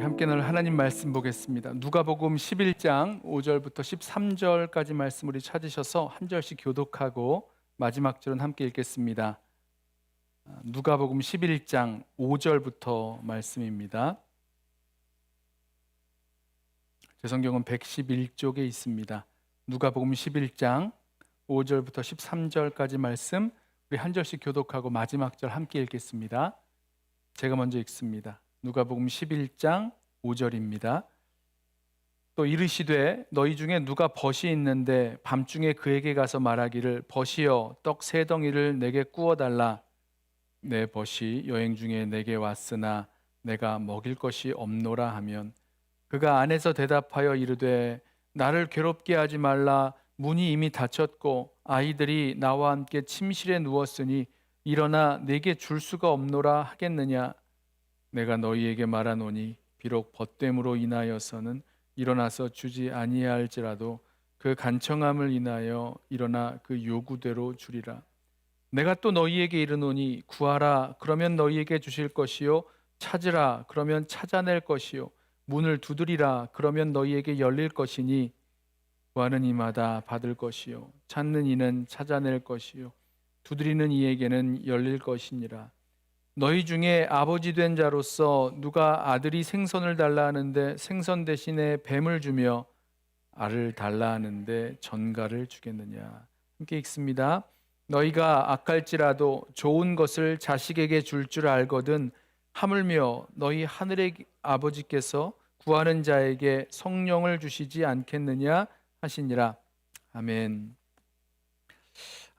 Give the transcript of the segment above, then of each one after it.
함께 나눌 하나님 말씀 보겠습니다. 누가복음 11장 5절부터 13절까지 말씀 우리 찾으셔서 한 절씩 교독하고 마지막 절은 함께 읽겠습니다. 누가복음 11장 5절부터 말씀입니다. 제 성경은 111쪽에 있습니다. 누가복음 11장 5절부터 13절까지 말씀 우리 한 절씩 교독하고 마지막 절 함께 읽겠습니다. 제가 먼저 읽습니다. 누가복음 11장 5절입니다. 또 이르시되 너희 중에 누가 벗이 있는데 밤중에 그에게 가서 말하기를 벗이여 떡 세 덩이를 내게 구워 달라. 내 벗이 여행 중에 내게 왔으나 내가 먹일 것이 없노라 하면 그가 안에서 대답하여 이르되 나를 괴롭게 하지 말라. 문이 이미 닫혔고 아이들이 나와 함께 침실에 누웠으니 일어나 내게 줄 수가 없노라 하겠느냐. 내가 너희에게 말하노니 비록 벗됨으로 인하여서는 일어나서 주지 아니할지라도 그 간청함을 인하여 일어나 그 요구대로 주리라. 내가 또 너희에게 이르노니 구하라 그러면 너희에게 주실 것이요 찾으라 그러면 찾아낼 것이요 문을 두드리라 그러면 너희에게 열릴 것이니 구하는 이마다 받을 것이요 찾는 이는 찾아낼 것이요 두드리는 이에게는 열릴 것이니라. 너희 중에 아버지 된 자로서 누가 아들이 생선을 달라 하는데 생선 대신에 뱀을 주며 알을 달라 하는데 전갈을 주겠느냐. 함께 읽습니다. 너희가 악할지라도 좋은 것을 자식에게 줄 알거든 하물며 너희 하늘의 아버지께서 구하는 자에게 성령을 주시지 않겠느냐 하시니라. 아멘.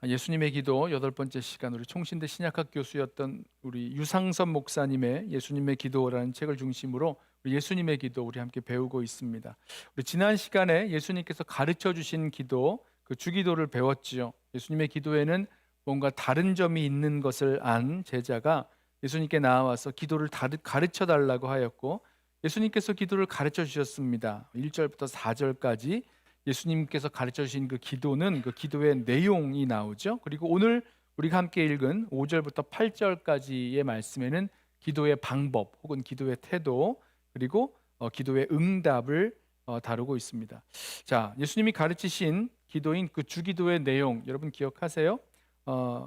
예수님의 기도 여덟 번째 시간, 우리 총신대 신약학 교수였던 우리 유상선 목사님의 예수님의 기도라는 책을 중심으로 우리 예수님의 기도 우리 함께 배우고 있습니다. 우리 지난 시간에 예수님께서 가르쳐 주신 기도, 그 주기도를 배웠지요. 예수님의 기도에는 뭔가 다른 점이 있는 것을 안 제자가 예수님께 나와서 기도를 가르쳐 달라고 하였고, 예수님께서 기도를 가르쳐 주셨습니다. 1절부터 4절까지 예수님께서 가르쳐 주신 그 기도는 그 기도의 내용이 나오죠. 그리고 오늘 우리가 함께 읽은 5절부터 8절까지의 말씀에는 기도의 방법 혹은 기도의 태도 그리고 기도의 응답을 다루고 있습니다. 자, 예수님이 가르치신 기도인 그 주기도의 내용 여러분 기억하세요?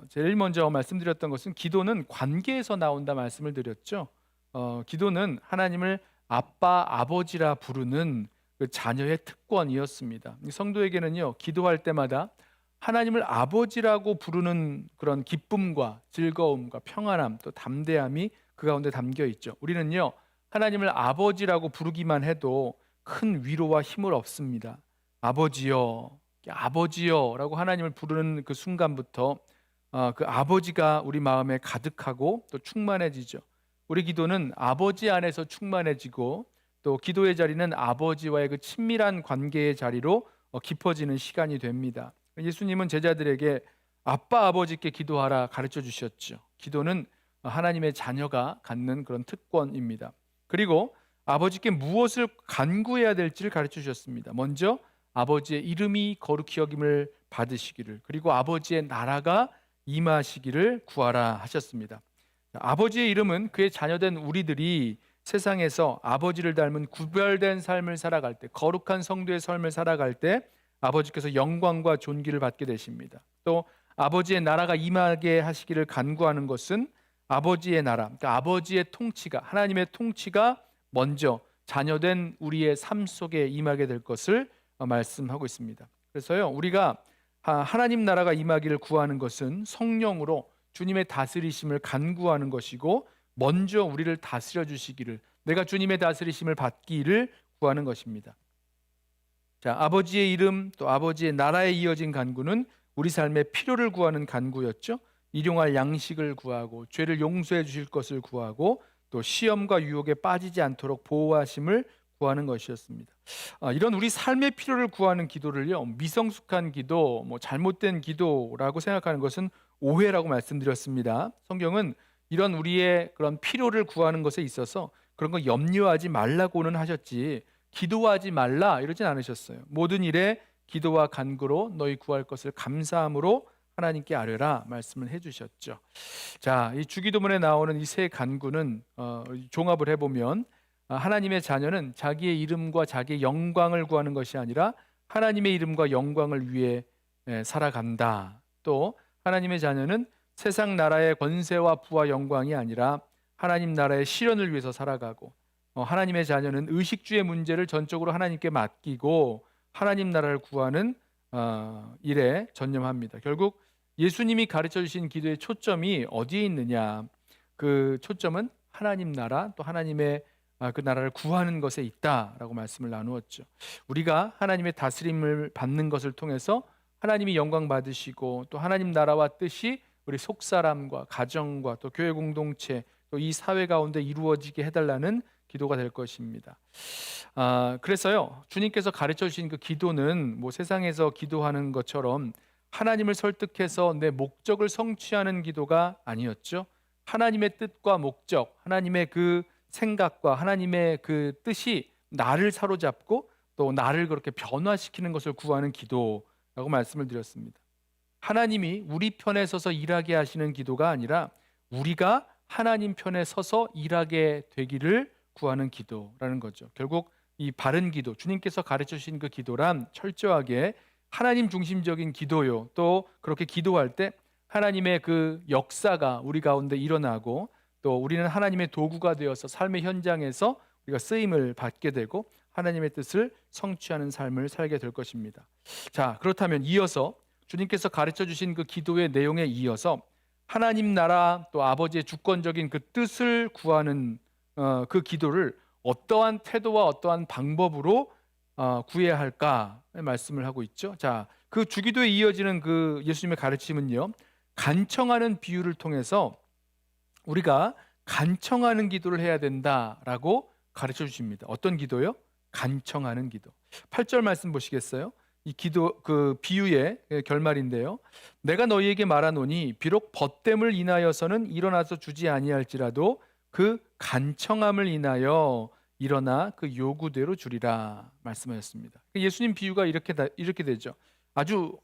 제일 먼저 말씀드렸던 것은 기도는 관계에서 나온다 말씀을 드렸죠. 기도는 하나님을 아빠, 아버지라 부르는 그 자녀의 특권이었습니다. 성도에게는요, 기도할 때마다 하나님을 아버지라고 부르는 그런 기쁨과 즐거움과 평안함 또 담대함이 그 가운데 담겨 있죠. 우리는요, 하나님을 아버지라고 부르기만 해도 큰 위로와 힘을 얻습니다. 아버지여, 아버지여 라고 하나님을 부르는 그 순간부터 그 아버지가 우리 마음에 가득하고 또 충만해지죠. 우리 기도는 아버지 안에서 충만해지고 또 기도의 자리는 아버지와의 그 친밀한 관계의 자리로 깊어지는 시간이 됩니다. 예수님은 제자들에게 아빠 아버지께 기도하라 가르쳐 주셨죠. 기도는 하나님의 자녀가 갖는 그런 특권입니다. 그리고 아버지께 무엇을 간구해야 될지를 가르쳐 주셨습니다. 먼저 아버지의 이름이 거룩히 여김을 받으시기를, 그리고 아버지의 나라가 임하시기를 구하라 하셨습니다. 아버지의 이름은 그의 자녀된 우리들이 세상에서 아버지를 닮은 구별된 삶을 살아갈 때, 거룩한 성도의 삶을 살아갈 때 아버지께서 영광과 존귀를 받게 되십니다. 또 아버지의 나라가 임하게 하시기를 간구하는 것은 아버지의 나라, 그러니까 아버지의 통치가, 하나님의 통치가 먼저 자녀된 우리의 삶 속에 임하게 될 것을 말씀하고 있습니다. 그래서요, 우리가 하나님 나라가 임하기를 구하는 것은 성령으로 주님의 다스리심을 간구하는 것이고, 먼저 우리를 다스려 주시기를, 내가 주님의 다스리심을 받기를 구하는 것입니다. 자, 아버지의 이름 또 아버지의 나라에 이어진 간구는 우리 삶의 필요를 구하는 간구였죠. 일용할 양식을 구하고 죄를 용서해 주실 것을 구하고 또 시험과 유혹에 빠지지 않도록 보호하심을 구하는 것이었습니다. 이런 우리 삶의 필요를 구하는 기도를요, 미성숙한 기도, 잘못된 기도라고 생각하는 것은 오해라고 말씀드렸습니다. 성경은 이런 우리의 그런 필요를 구하는 것에 있어서 그런 거 염려하지 말라고는 하셨지 기도하지 말라 이러진 않으셨어요. 모든 일에 기도와 간구로 너희 구할 것을 감사함으로 하나님께 아뢰라 말씀을 해주셨죠. 자, 이 주기도문에 나오는 이 세 간구는 종합을 해보면 하나님의 자녀는 자기의 이름과 자기의 영광을 구하는 것이 아니라 하나님의 이름과 영광을 위해 살아간다. 또 하나님의 자녀는 세상 나라의 권세와 부와 영광이 아니라 하나님 나라의 실현을 위해서 살아가고, 하나님의 자녀는 의식주의 문제를 전적으로 하나님께 맡기고 하나님 나라를 구하는 일에 전념합니다. 결국 예수님이 가르쳐 주신 기도의 초점이 어디에 있느냐? 그 초점은 하나님 나라, 또 하나님의 그 나라를 구하는 것에 있다라고 말씀을 나누었죠. 우리가 하나님의 다스림을 받는 것을 통해서 하나님이 영광 받으시고, 또 하나님 나라와 뜻이 우리 속사람과 가정과 또 교회 공동체, 또 이 사회 가운데 이루어지게 해달라는 기도가 될 것입니다. 그래서요, 주님께서 가르쳐 주신 그 기도는 뭐 세상에서 기도하는 것처럼 하나님을 설득해서 내 목적을 성취하는 기도가 아니었죠. 하나님의 뜻과 목적, 하나님의 그 생각과 하나님의 그 뜻이 나를 사로잡고 또 나를 그렇게 변화시키는 것을 구하는 기도라고 말씀을 드렸습니다. 하나님이 우리 편에 서서 일하게 하시는 기도가 아니라 우리가 하나님 편에 서서 일하게 되기를 구하는 기도라는 거죠. 결국 이 바른 기도, 주님께서 가르쳐 주신 그 기도란 철저하게 하나님 중심적인 기도요. 또 그렇게 기도할 때 하나님의 그 역사가 우리 가운데 일어나고, 또 우리는 하나님의 도구가 되어서 삶의 현장에서 우리가 쓰임을 받게 되고 하나님의 뜻을 성취하는 삶을 살게 될 것입니다. 자, 그렇다면 이어서 주님께서 가르쳐 주신 그 기도의 내용에 이어서 하나님 나라, 또 아버지의 주권적인 그 뜻을 구하는 그 기도를 어떠한 태도와 어떠한 방법으로 구해야 할까 말씀을 하고 있죠. 자, 그 주기도에 이어지는 그 예수님의 가르침은요, 간청하는 비유를 통해서 우리가 간청하는 기도를 해야 된다라고 가르쳐 주십니다. 어떤 기도요? 간청하는 기도. 8절 말씀 보시겠어요? 이 기도 그 비유의 결말인데요. 내가 너희에게 말하노니 비록 벗됨을 인하여서는 일어나서 주지 아니할지라도 그 간청함을 인하여 일어나 그 요구대로 주리라 말씀하셨습니다. 예수님 비유가 이렇게 되죠. 아주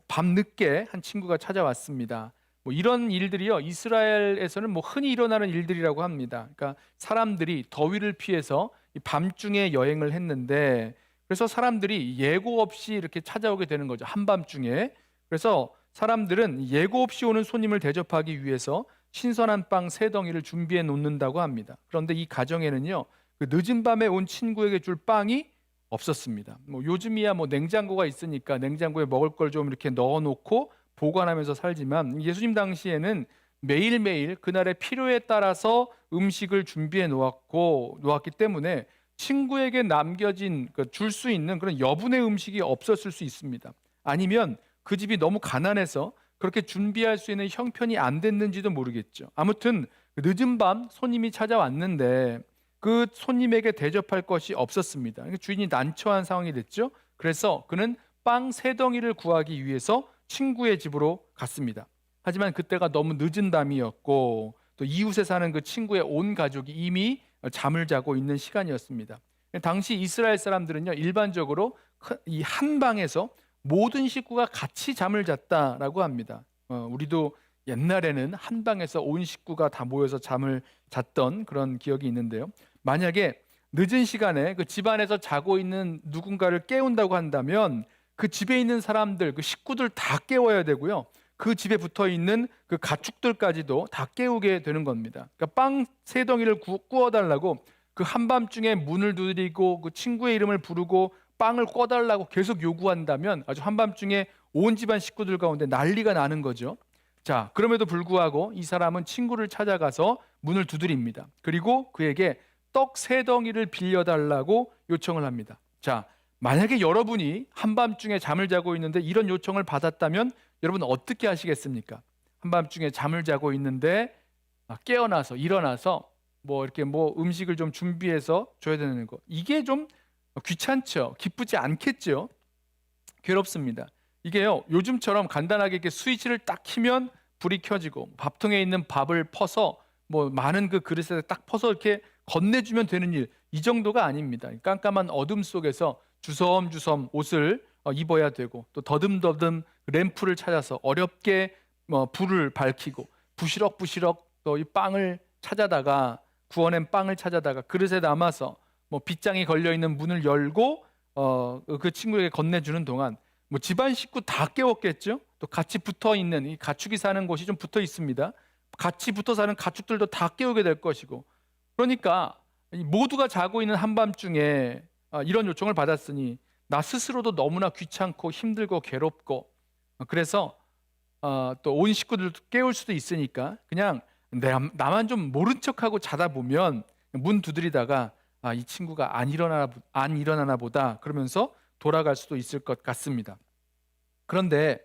밤늦게 한 친구가 찾아왔습니다. 뭐 이런 일들이요, 이스라엘에서는 뭐 흔히 일어나는 일들이라고 합니다. 그러니까 사람들이 더위를 피해서 밤중에 여행을 했는데, 그래서 사람들이 예고 없이 이렇게 찾아오게 되는 거죠, 한밤중에. 그래서 사람들은 예고 없이 오는 손님을 대접하기 위해서 신선한 빵 3덩이를 준비해 놓는다고 합니다. 그런데 이 가정에는요, 그 늦은 밤에 온 친구에게 줄 빵이 없었습니다. 뭐 요즘이야 뭐 냉장고가 있으니까 냉장고에 먹을 걸 좀 이렇게 넣어놓고 보관하면서 살지만, 예수님 당시에는 매일매일 그날의 필요에 따라서 음식을 준비해 놓았기 때문에 친구에게 남겨진 줄 수 있는 그런 여분의 음식이 없었을 수 있습니다. 아니면 그 집이 너무 가난해서 그렇게 준비할 수 있는 형편이 안 됐는지도 모르겠죠. 아무튼 늦은 밤 손님이 찾아왔는데 그 손님에게 대접할 것이 없었습니다. 주인이 난처한 상황이 됐죠. 그래서 그는 빵 3덩이를 구하기 위해서 친구의 집으로 갔습니다. 하지만 그때가 너무 늦은 밤이었고, 또 이웃에 사는 그 친구의 온 가족이 이미 잠을 자고 있는 시간이었습니다. 당시 이스라엘 사람들은요, 일반적으로 이 한 방에서 모든 식구가 같이 잠을 잤다라고 합니다. 우리도 옛날에는 한 방에서 온 식구가 다 모여서 잠을 잤던 그런 기억이 있는데요. 만약에 늦은 시간에 그 집안에서 자고 있는 누군가를 깨운다고 한다면 그 집에 있는 사람들, 그 식구들 다 깨워야 되고요. 그 집에 붙어 있는 그 가축들까지도 다 깨우게 되는 겁니다. 그러니까 빵 3덩이를 구워달라고 그 한밤중에 문을 두드리고 그 친구의 이름을 부르고 빵을 꿔달라고 계속 요구한다면 아주 한밤중에 온 집안 식구들 가운데 난리가 나는 거죠. 자, 그럼에도 불구하고 이 사람은 친구를 찾아가서 문을 두드립니다. 그리고 그에게 떡 3덩이를 빌려달라고 요청을 합니다. 자, 만약에 여러분이 한밤중에 잠을 자고 있는데 이런 요청을 받았다면 여러분 어떻게 하시겠습니까? 한밤중에 잠을 자고 있는데 깨어나서 일어나서 뭐 이렇게 뭐 음식을 좀 준비해서 줘야 되는 거, 이게 좀 귀찮죠. 기쁘지 않겠죠. 괴롭습니다. 이게요, 요즘처럼 간단하게 이렇게 스위치를 딱 키면 불이 켜지고 밥통에 있는 밥을 퍼서 뭐 많은 그 그릇에 딱 퍼서 이렇게 건네주면 되는 일, 이 정도가 아닙니다. 깜깜한 어둠 속에서 주섬주섬 옷을 입어야 되고, 또 더듬더듬 램프를 찾아서 어렵게 불을 밝히고 부시럭부시럭 또 이 빵을 찾아다가 구워낸 빵을 찾아다가 그릇에 담아서 뭐 빗장이 걸려 있는 문을 열고 그 친구에게 건네주는 동안 뭐 집안 식구 다 깨웠겠죠. 또 같이 붙어 있는 이 가축이 사는 곳이 좀 붙어 있습니다. 같이 붙어 사는 가축들도 다 깨우게 될 것이고, 그러니까 모두가 자고 있는 한밤중에 이런 요청을 받았으니 나 스스로도 너무나 귀찮고 힘들고 괴롭고, 그래서 또 온 식구들도 깨울 수도 있으니까 그냥 나만 좀 모른 척하고 자다 보면 문 두드리다가 이 친구가 안 일어나나 보다 그러면서 돌아갈 수도 있을 것 같습니다. 그런데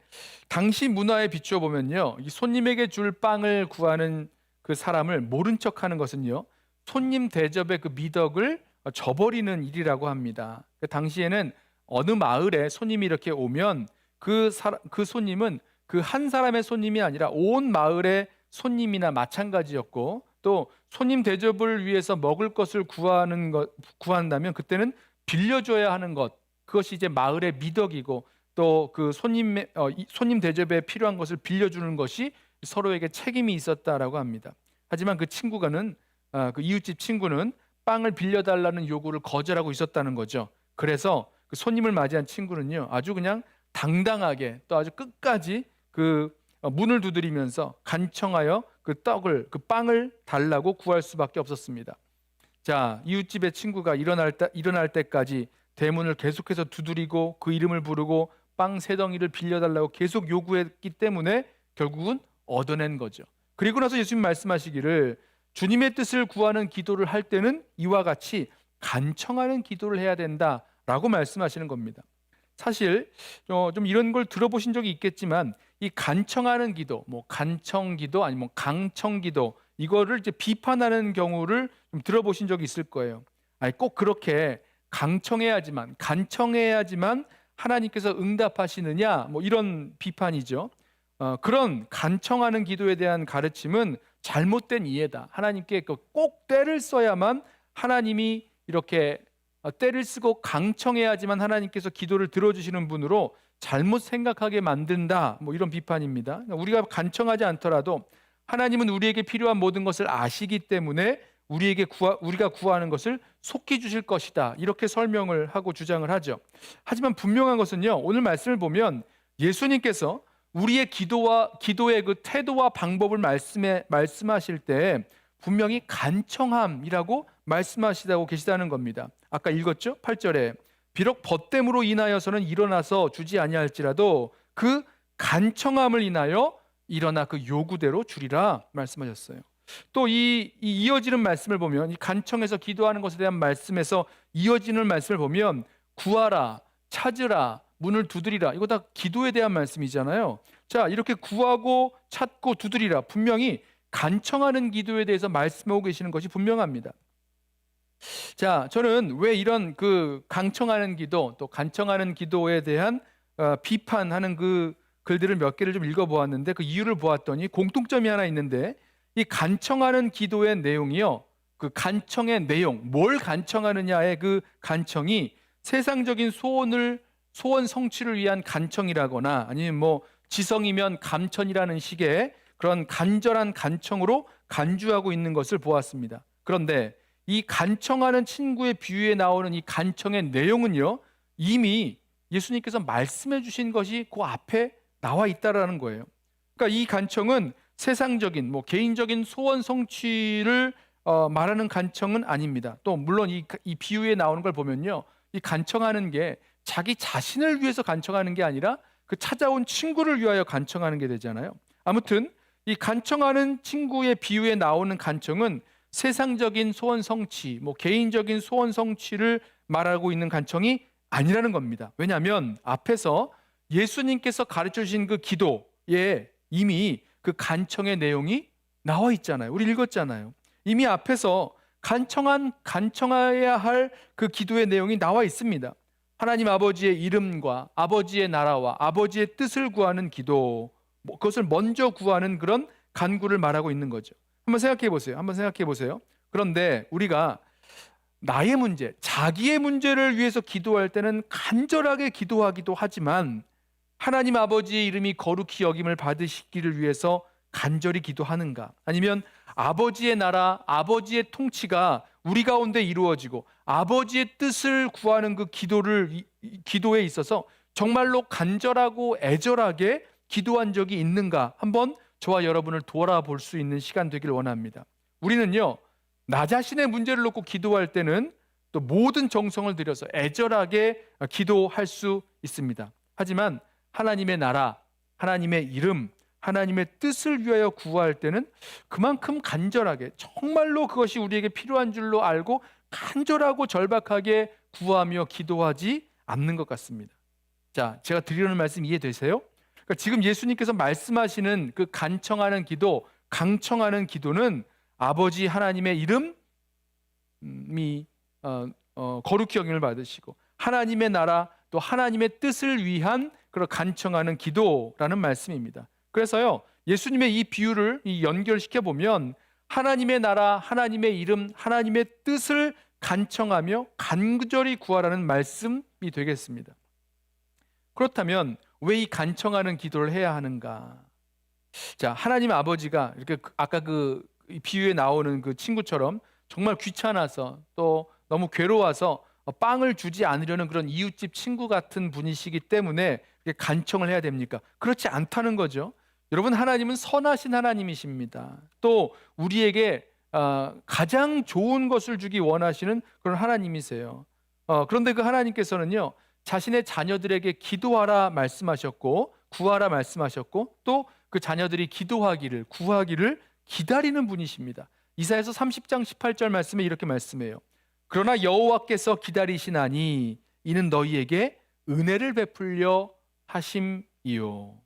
당시 문화에 비추어 보면요, 이 손님에게 줄 빵을 구하는 그 사람을 모른 척하는 것은요, 손님 대접의 그 미덕을 저버리는 일이라고 합니다. 그 당시에는 어느 마을에 손님이 이렇게 오면 그 손님은 그 한 사람의 손님이 아니라 온 마을의 손님이나 마찬가지였고, 또 손님 대접을 위해서 먹을 것을 구한다면 그때는 빌려줘야 하는 것, 그것이 이제 마을의 미덕이고, 또 그 손님 대접에 필요한 것을 빌려주는 것이 서로에게 책임이 있었다라고 합니다. 하지만 그 이웃집 친구는 빵을 빌려달라는 요구를 거절하고 있었다는 거죠. 그래서 그 손님을 맞이한 친구는요, 아주 그냥 당당하게 또 아주 끝까지 그 문을 두드리면서 간청하여 그 빵을 달라고 구할 수밖에 없었습니다. 자, 이웃집의 친구가 일어날 때까지 대문을 계속해서 두드리고 그 이름을 부르고 빵 3덩이를 빌려달라고 계속 요구했기 때문에 결국은 얻어낸 거죠. 그리고 나서 예수님 말씀하시기를 주님의 뜻을 구하는 기도를 할 때는 이와 같이 간청하는 기도를 해야 된다라고 말씀하시는 겁니다. 사실 좀 이런 걸 들어보신 적이 있겠지만 이 간청하는 기도, 뭐 간청기도 아니면 강청기도, 이거를 이제 비판하는 경우를 좀 들어보신 적이 있을 거예요. 아니, 꼭 그렇게 간청해야지만 하나님께서 응답하시느냐, 뭐 이런 비판이죠. 그런 간청하는 기도에 대한 가르침은 잘못된 이해다. 하나님께 꼭 때를 써야만 하나님이 이렇게 때를 쓰고 강청해야지만 하나님께서 기도를 들어주시는 분으로 잘못 생각하게 만든다, 뭐 이런 비판입니다. 우리가 간청하지 않더라도 하나님은 우리에게 필요한 모든 것을 아시기 때문에 우리가 구하는 것을 속히 주실 것이다, 이렇게 설명을 하고 주장을 하죠. 하지만 분명한 것은요, 오늘 말씀을 보면 예수님께서 우리의 기도의 그 태도와 방법을 말씀하실 때 분명히 간청함이라고 말씀하시다고 계시다는 겁니다. 아까 읽었죠? 8절에 비록 벗됨으로 인하여서는 일어나서 주지 아니할지라도 그 간청함을 인하여 일어나 그 요구대로 주리라 말씀하셨어요. 또 이 이어지는 말씀을 보면, 이 간청해서 기도하는 것에 대한 말씀에서 이어지는 말씀을 보면 구하라, 찾으라, 문을 두드리라, 이거 다 기도에 대한 말씀이잖아요. 자, 이렇게 구하고 찾고 두드리라, 분명히 간청하는 기도에 대해서 말씀하고 계시는 것이 분명합니다. 자, 저는 왜 이런 그 강청하는 기도, 또 간청하는 기도에 대한 비판하는 그 글들을 몇 개를 좀 읽어보았는데, 그 이유를 보았더니 공통점이 하나 있는데, 이 간청하는 기도의 내용이요, 그 간청의 내용, 뭘 간청하느냐의 그 간청이 세상적인 소원 성취를 위한 간청이라거나 아니면 뭐 지성이면 감천이라는 식의 그런 간절한 간청으로 간주하고 있는 것을 보았습니다. 그런데 이 간청하는 친구의 비유에 나오는 이 간청의 내용은요, 이미 예수님께서 말씀해 주신 것이 그 앞에 나와 있다라는 거예요. 그러니까 이 간청은 세상적인 뭐 개인적인 소원 성취를 말하는 간청은 아닙니다. 또 물론 이 비유에 나오는 걸 보면요, 이 간청하는 게 자기 자신을 위해서 간청하는 게 아니라 그 찾아온 친구를 위하여 간청하는 게 되잖아요. 아무튼 이 간청하는 친구의 비유에 나오는 간청은 세상적인 소원 성취, 뭐 개인적인 소원 성취를 말하고 있는 간청이 아니라는 겁니다. 왜냐하면 앞에서 예수님께서 가르쳐 주신 그 기도에 이미 그 간청의 내용이 나와 있잖아요. 우리 읽었잖아요. 이미 앞에서 간청해야 할 그 기도의 내용이 나와 있습니다. 하나님 아버지의 이름과 아버지의 나라와 아버지의 뜻을 구하는 기도, 그것을 먼저 구하는 그런 간구를 말하고 있는 거죠. 한번 생각해 보세요. 그런데 우리가 나의 문제, 자기의 문제를 위해서 기도할 때는 간절하게 기도하기도 하지만 하나님 아버지의 이름이 거룩히 여김을 받으시기를 위해서 간절히 기도하는가? 아니면 아버지의 나라, 아버지의 통치가 우리 가운데 이루어지고 아버지의 뜻을 구하는 그 기도에 있어서 정말로 간절하고 애절하게 기도한 적이 있는가? 한번 저와 여러분을 돌아볼 수 있는 시간 되길 원합니다. 우리는요, 나 자신의 문제를 놓고 기도할 때는 또 모든 정성을 들여서 애절하게 기도할 수 있습니다. 하지만 하나님의 나라, 하나님의 이름, 하나님의 뜻을 위하여 구할 때는 그만큼 간절하게, 정말로 그것이 우리에게 필요한 줄로 알고 간절하고 절박하게 구하며 기도하지 않는 것 같습니다. 자, 제가 드리려는 말씀 이해되세요? 그러니까 지금 예수님께서 말씀하시는 그 간청하는 기도, 강청하는 기도는 아버지 하나님의 이름이 거룩히 여김을 받으시고 하나님의 나라, 또 하나님의 뜻을 위한 그런 간청하는 기도라는 말씀입니다. 그래서요, 예수님의 이 비유를 연결시켜 보면 하나님의 나라, 하나님의 이름, 하나님의 뜻을 간청하며 간절히 구하라는 말씀이 되겠습니다. 그렇다면 왜 이 간청하는 기도를 해야 하는가? 자, 하나님 아버지가 이렇게 아까 그 비유에 나오는 그 친구처럼 정말 귀찮아서 또 너무 괴로워서 빵을 주지 않으려는 그런 이웃집 친구 같은 분이시기 때문에 간청을 해야 됩니까? 그렇지 않다는 거죠. 여러분, 하나님은 선하신 하나님이십니다. 또 우리에게 가장 좋은 것을 주기 원하시는 그런 하나님이세요. 그런데 그 하나님께서는요, 자신의 자녀들에게 기도하라 말씀하셨고 구하라 말씀하셨고 또 그 자녀들이 기도하기를 구하기를 기다리는 분이십니다. 이사야서 30장 18절 말씀에 이렇게 말씀해요. 그러나 여호와께서 기다리시나니 이는 너희에게 은혜를 베풀려 하심이요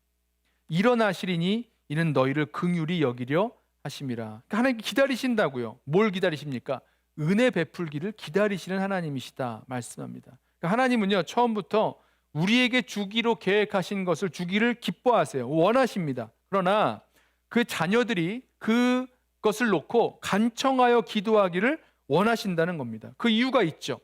일어나시리니 이는 너희를 긍휼히 여기려 하심이라. 그러니까 하나님 기다리신다고요. 뭘 기다리십니까? 은혜 베풀기를 기다리시는 하나님이시다 말씀합니다. 그러니까 하나님은요, 처음부터 우리에게 주기로 계획하신 것을 주기를 기뻐하세요. 원하십니다. 그러나 그 자녀들이 그것을 놓고 간청하여 기도하기를 원하신다는 겁니다. 그 이유가 있죠.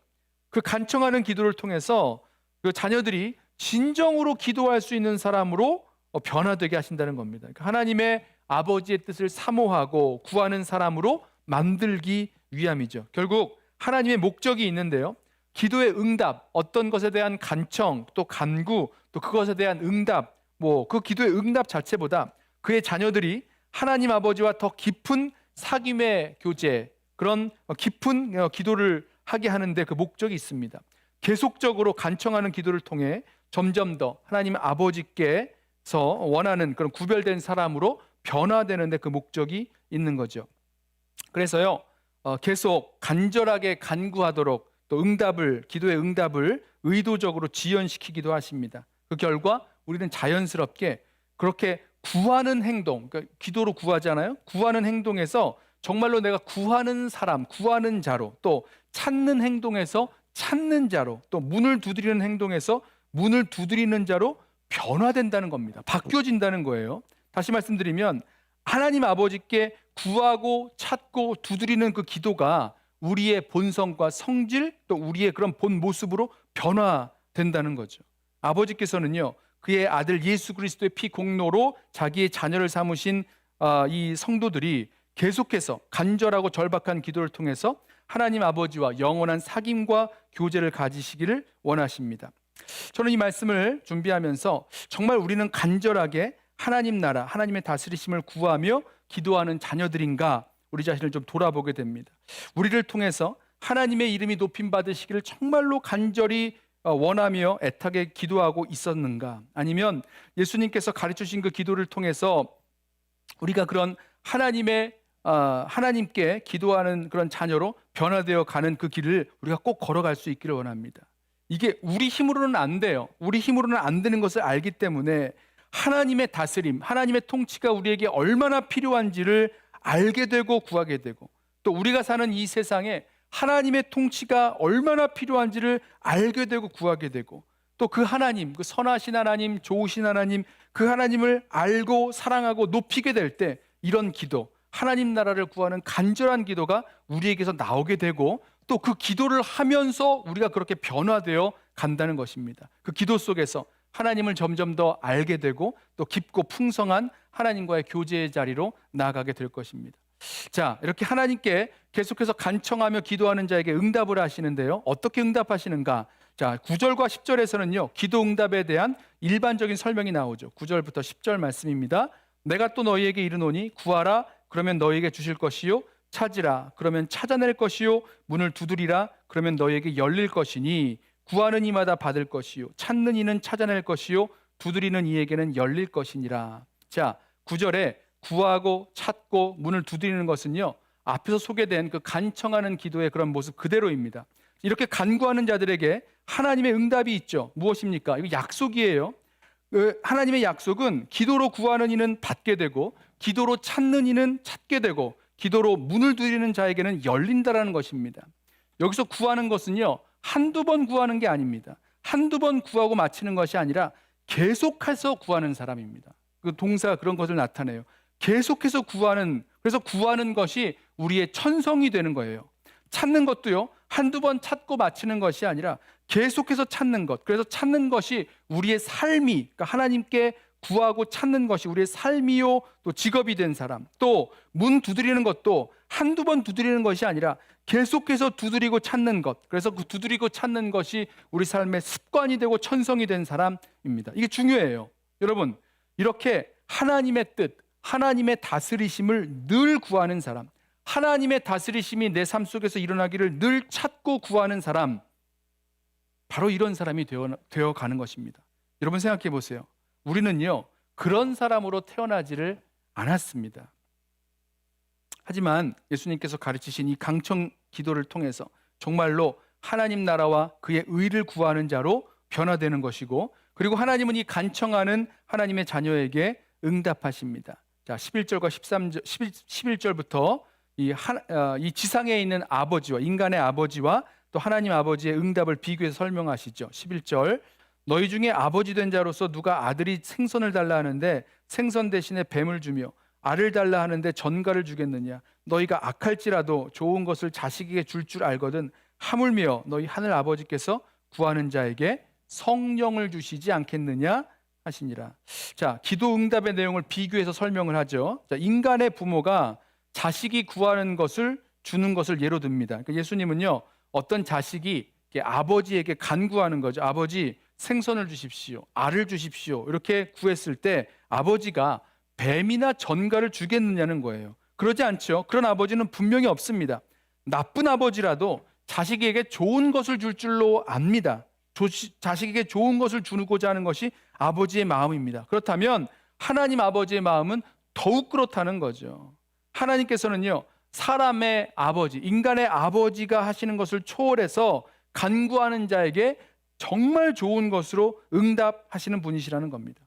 그 간청하는 기도를 통해서 그 자녀들이 진정으로 기도할 수 있는 사람으로 변화되게 하신다는 겁니다. 그러니까 하나님의 아버지의 뜻을 사모하고 구하는 사람으로 만들기 위함이죠. 결국 하나님의 목적이 있는데요. 기도의 응답, 어떤 것에 대한 간청, 또 간구, 또 그것에 대한 응답, 그 기도의 응답 자체보다 그의 자녀들이 하나님 아버지와 더 깊은 사귐의 교제, 그런 깊은 기도를 하게 하는데 그 목적이 있습니다. 계속적으로 간청하는 기도를 통해 점점 더 하나님 아버지께서 원하는 그런 구별된 사람으로 변화되는데 그 목적이 있는 거죠. 그래서요, 계속 간절하게 간구하도록 또 기도의 응답을 의도적으로 지연시키기도 하십니다. 그 결과 우리는 자연스럽게 그렇게 구하는 행동, 그러니까 기도로 구하잖아요. 구하는 행동에서 정말로 내가 구하는 사람, 구하는 자로, 또 찾는 행동에서 찾는 자로, 또 문을 두드리는 행동에서 문을 두드리는 자로 변화된다는 겁니다. 바뀌어진다는 거예요. 다시 말씀드리면 하나님 아버지께 구하고 찾고 두드리는 그 기도가 우리의 본성과 성질, 또 우리의 그런 본 모습으로 변화된다는 거죠. 아버지께서는요, 그의 아들 예수 그리스도의 피 공로로 자기의 자녀를 삼으신 이 성도들이 계속해서 간절하고 절박한 기도를 통해서 하나님 아버지와 영원한 사귐과 교제를 가지시기를 원하십니다. 저는 이 말씀을 준비하면서 정말 우리는 간절하게 하나님 나라, 하나님의 다스리심을 구하며 기도하는 자녀들인가, 우리 자신을 좀 돌아보게 됩니다. 우리를 통해서 하나님의 이름이 높임 받으시기를 정말로 간절히 원하며 애타게 기도하고 있었는가? 아니면 예수님께서 가르쳐주신 그 기도를 통해서 우리가 그런 하나님께 기도하는 그런 자녀로 변화되어 가는 그 길을 우리가 꼭 걸어갈 수 있기를 원합니다. 이게 우리 힘으로는 안 돼요. 우리 힘으로는 안 되는 것을 알기 때문에 하나님의 다스림, 하나님의 통치가 우리에게 얼마나 필요한지를 알게 되고 구하게 되고, 또 우리가 사는 이 세상에 하나님의 통치가 얼마나 필요한지를 알게 되고 구하게 되고, 또 그 하나님, 그 선하신 하나님, 좋으신 하나님, 그 하나님을 알고 사랑하고 높이게 될 때 이런 기도, 하나님 나라를 구하는 간절한 기도가 우리에게서 나오게 되고, 또 그 기도를 하면서 우리가 그렇게 변화되어 간다는 것입니다. 그 기도 속에서 하나님을 점점 더 알게 되고 또 깊고 풍성한 하나님과의 교제의 자리로 나아가게 될 것입니다. 자, 이렇게 하나님께 계속해서 간청하며 기도하는 자에게 응답을 하시는데요. 어떻게 응답하시는가? 자, 9절과 10절에서는요. 기도 응답에 대한 일반적인 설명이 나오죠. 9절부터 10절 말씀입니다. 내가 또 너희에게 이르노니 구하라 그러면 너희에게 주실 것이요 찾으라 그러면 찾아낼 것이요 문을 두드리라 그러면 너희에게 열릴 것이니 구하는 이마다 받을 것이요 찾는 이는 찾아낼 것이요 두드리는 이에게는 열릴 것이니라. 자, 9절에 구하고 찾고 문을 두드리는 것은요, 앞에서 소개된 그 간청하는 기도의 그런 모습 그대로입니다. 이렇게 간구하는 자들에게 하나님의 응답이 있죠. 무엇입니까? 이거 약속이에요. 하나님의 약속은 기도로 구하는 이는 받게 되고 기도로 찾는 이는 찾게 되고 기도로 문을 두드리는 자에게는 열린다라는 것입니다. 여기서 구하는 것은요, 한두 번 구하는 게 아닙니다. 한두 번 구하고 마치는 것이 아니라 계속해서 구하는 사람입니다. 그 동사가 그런 것을 나타내요. 계속해서 구하는, 그래서 구하는 것이 우리의 천성이 되는 거예요. 찾는 것도요, 한두 번 찾고 마치는 것이 아니라 계속해서 찾는 것. 그래서 찾는 것이 우리의 삶이, 그러니까 하나님께 구하고 찾는 것이 우리의 삶이요 또 직업이 된 사람. 또 문 두드리는 것도 한두 번 두드리는 것이 아니라 계속해서 두드리고 찾는 것. 그래서 그 두드리고 찾는 것이 우리 삶의 습관이 되고 천성이 된 사람입니다. 이게 중요해요. 여러분, 이렇게 하나님의 뜻, 하나님의 다스리심을 늘 구하는 사람, 하나님의 다스리심이 내 삶 속에서 일어나기를 늘 찾고 구하는 사람, 바로 이런 사람이 되어가는 것입니다. 여러분 생각해 보세요. 우리는요, 그런 사람으로 태어나지를 않았습니다. 하지만 예수님께서 가르치신 이 강청 기도를 통해서 정말로 하나님 나라와 그의 의를 구하는 자로 변화되는 것이고, 그리고 하나님은 이 간청하는 하나님의 자녀에게 응답하십니다. 자, 11절과 11절부터 이 지상에 있는 아버지와 인간의 아버지와 또 하나님 아버지의 응답을 비교해서 설명하시죠. 11절, 너희 중에 아버지 된 자로서 누가 아들이 생선을 달라 하는데 생선 대신에 뱀을 주며 알을 달라 하는데 전갈을 주겠느냐? 너희가 악할지라도 좋은 것을 자식에게 줄 줄 알거든 하물며 너희 하늘 아버지께서 구하는 자에게 성령을 주시지 않겠느냐 하시니라. 자, 기도 응답의 내용을 비교해서 설명을 하죠. 자, 인간의 부모가 자식이 구하는 것을 주는 것을 예로 듭니다. 그러니까 예수님은요, 어떤 자식이 아버지에게 간구하는 거죠. 아버지, 생선을 주십시오, 알을 주십시오, 이렇게 구했을 때 아버지가 뱀이나 전갈을 주겠느냐는 거예요. 그러지 않죠. 그런 아버지는 분명히 없습니다. 나쁜 아버지라도 자식에게 좋은 것을 줄 줄로 압니다. 자식에게 좋은 것을 주고자 하는 것이 아버지의 마음입니다. 그렇다면 하나님 아버지의 마음은 더욱 그렇다는 거죠. 하나님께서는요, 사람의 아버지, 인간의 아버지가 하시는 것을 초월해서 간구하는 자에게 정말 좋은 것으로 응답하시는 분이시라는 겁니다.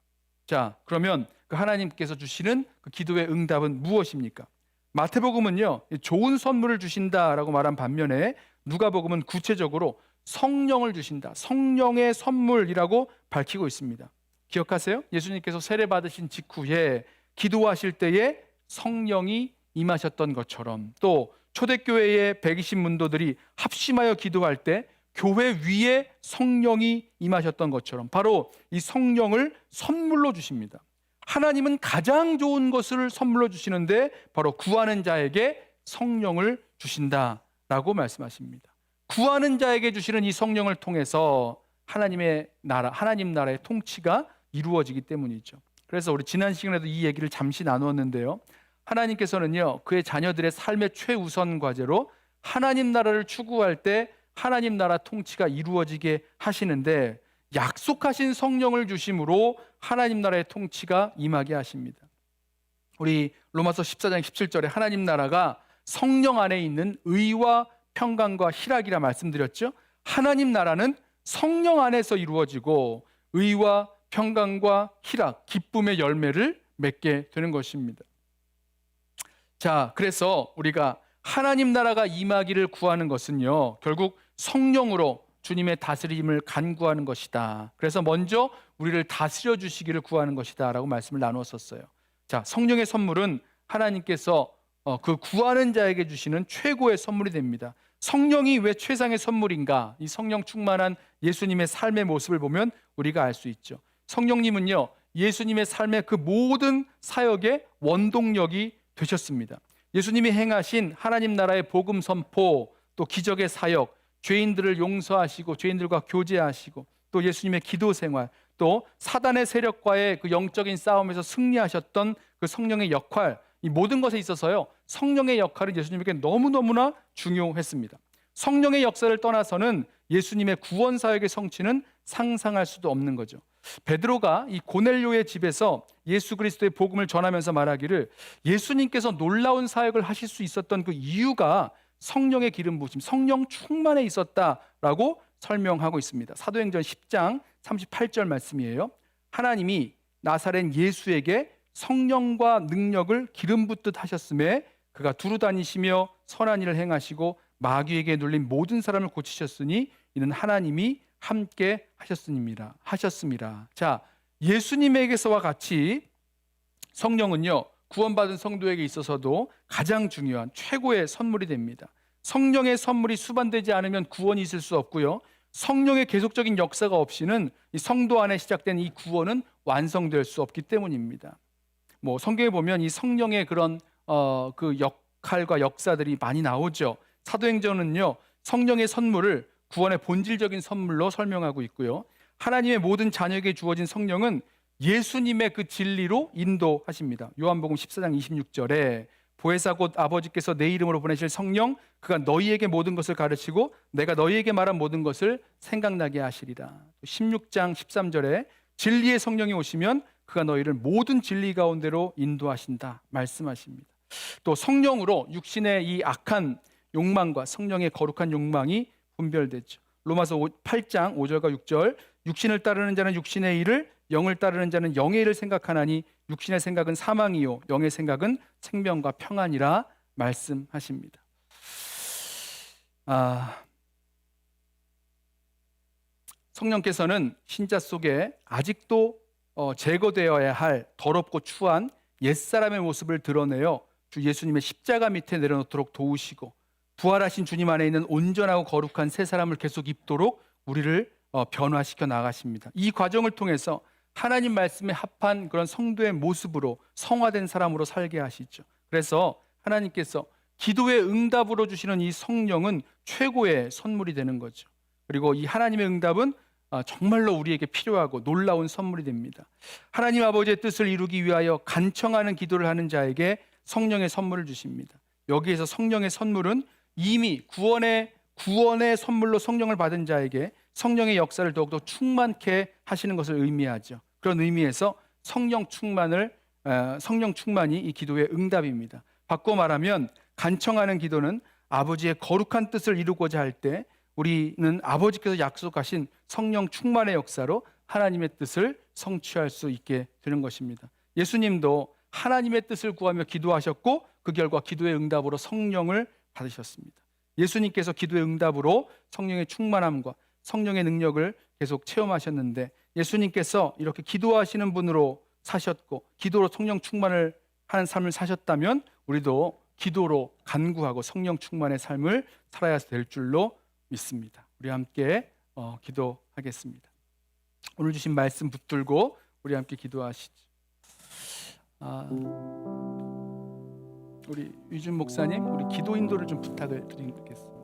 자, 그러면 그 하나님께서 주시는 그 기도의 응답은 무엇입니까? 마태복음은요, 좋은 선물을 주신다라고 말한 반면에 누가복음은 구체적으로 성령을 주신다, 성령의 선물이라고 밝히고 있습니다. 기억하세요? 예수님께서 세례 받으신 직후에 기도하실 때에 성령이 임하셨던 것처럼, 또 초대교회의 120문도들이 합심하여 기도할 때 교회 위에 성령이 임하셨던 것처럼 바로 이 성령을 선물로 주십니다. 하나님은 가장 좋은 것을 선물로 주시는데 바로 구하는 자에게 성령을 주신다라고 말씀하십니다. 구하는 자에게 주시는 이 성령을 통해서 하나님의 나라, 하나님 나라의 통치가 이루어지기 때문이죠. 그래서 우리 지난 시간에도 이 얘기를 잠시 나누었는데요. 하나님께서는요, 그의 자녀들의 삶의 최우선 과제로 하나님 나라를 추구할 때 하나님 나라 통치가 이루어지게 하시는데 약속하신 성령을 주심으로 하나님 나라의 통치가 임하게 하십니다. 우리 로마서 14장 17절에 하나님 나라가 성령 안에 있는 의와 평강과 희락이라 말씀드렸죠. 하나님 나라는 성령 안에서 이루어지고 의와 평강과 희락, 기쁨의 열매를 맺게 되는 것입니다. 자, 그래서 우리가 하나님 나라가 임하기를 구하는 것은요, 결국 성령으로 주님의 다스림을 간구하는 것이다. 그래서 먼저 우리를 다스려 주시기를 구하는 것이다 라고 말씀을 나누었었어요. 자, 성령의 선물은 하나님께서 그 구하는 자에게 주시는 최고의 선물이 됩니다. 성령이 왜 최상의 선물인가? 이 성령 충만한 예수님의 삶의 모습을 보면 우리가 알 수 있죠. 성령님은요, 예수님의 삶의 그 모든 사역의 원동력이 되셨습니다. 예수님이 행하신 하나님 나라의 복음 선포, 또 기적의 사역, 죄인들을 용서하시고 죄인들과 교제하시고, 또 예수님의 기도 생활, 또 사단의 세력과의 그 영적인 싸움에서 승리하셨던 그 성령의 역할, 이 모든 것에 있어서요, 성령의 역할은 예수님에게 너무너무나 중요했습니다. 성령의 역사를 떠나서는 예수님의 구원 사역의 성취는 상상할 수도 없는 거죠. 베드로가 이 고넬료의 집에서 예수 그리스도의 복음을 전하면서 말하기를, 예수님께서 놀라운 사역을 하실 수 있었던 그 이유가 성령의 기름 부으심, 성령 충만에 있었다라고 설명하고 있습니다. 사도행전 10장 38절 말씀이에요. 하나님이 나사렛 예수에게 성령과 능력을 기름 붓듯 하셨음에 그가 두루 다니시며 선한 일을 행하시고 마귀에게 눌린 모든 사람을 고치셨으니 이는 하나님이 함께 하셨습니다. 자, 예수님에게서와 같이 성령은요, 구원받은 성도에게 있어서도 가장 중요한 최고의 선물이 됩니다. 성령의 선물이 수반되지 않으면 구원이 있을 수 없고요, 성령의 계속적인 역사가 없이는 이 성도 안에 시작된 이 구원은 완성될 수 없기 때문입니다. 성경에 보면 이 성령의 그런 그 역할과 역사들이 많이 나오죠. 사도행전은요, 성령의 선물을 구원의 본질적인 선물로 설명하고 있고요, 하나님의 모든 자녀에게 주어진 성령은 예수님의 그 진리로 인도하십니다. 요한복음 14장 26절에 보혜사 곧 아버지께서 내 이름으로 보내실 성령, 그가 너희에게 모든 것을 가르치고 내가 너희에게 말한 모든 것을 생각나게 하시리라. 16장 13절에 진리의 성령이 오시면 그가 너희를 모든 진리 가운데로 인도하신다 말씀하십니다. 또 성령으로 육신의 이 악한 욕망과 성령의 거룩한 욕망이 분별되죠. 로마서 8장 5절과 6절, 육신을 따르는 자는 육신의 일을, 영을 따르는 자는 영의 일을 생각하나니 육신의 생각은 사망이요 영의 생각은 생명과 평안이라 말씀하십니다. 성령께서는 신자 속에 아직도 제거되어야 할 더럽고 추한 옛사람의 모습을 드러내어 주 예수님의 십자가 밑에 내려놓도록 도우시고, 부활하신 주님 안에 있는 온전하고 거룩한 새 사람을 계속 입도록 우리를 변화시켜 나가십니다. 이 과정을 통해서 하나님 말씀에 합한 그런 성도의 모습으로 성화된 사람으로 살게 하시죠. 그래서 하나님께서 기도의 응답으로 주시는 이 성령은 최고의 선물이 되는 거죠. 그리고 이 하나님의 응답은 정말로 우리에게 필요하고 놀라운 선물이 됩니다. 하나님 아버지의 뜻을 이루기 위하여 간청하는 기도를 하는 자에게 성령의 선물을 주십니다. 여기에서 성령의 선물은 이미 구원의 선물로 성령을 받은 자에게 성령의 역사를 더욱더 충만케 하시는 것을 의미하죠. 그런 의미에서 성령 충만이 이 기도의 응답입니다. 바꿔 말하면 간청하는 기도는 아버지의 거룩한 뜻을 이루고자 할 때 우리는 아버지께서 약속하신 성령 충만의 역사로 하나님의 뜻을 성취할 수 있게 되는 것입니다. 예수님도 하나님의 뜻을 구하며 기도하셨고 그 결과 기도의 응답으로 성령을 받으셨습니다. 예수님께서 기도의 응답으로 성령의 충만함과 성령의 능력을 계속 체험하셨는데, 예수님께서 이렇게 기도하시는 분으로 사셨고 기도로 성령 충만을 하는 삶을 사셨다면 우리도 기도로 간구하고 성령 충만의 삶을 살아야 될 줄로 믿습니다. 우리 함께 기도하겠습니다. 오늘 주신 말씀 붙들고 우리 함께 기도하시죠. 우리 유준 목사님, 우리 기도 인도를 좀 부탁을 드리겠습니다.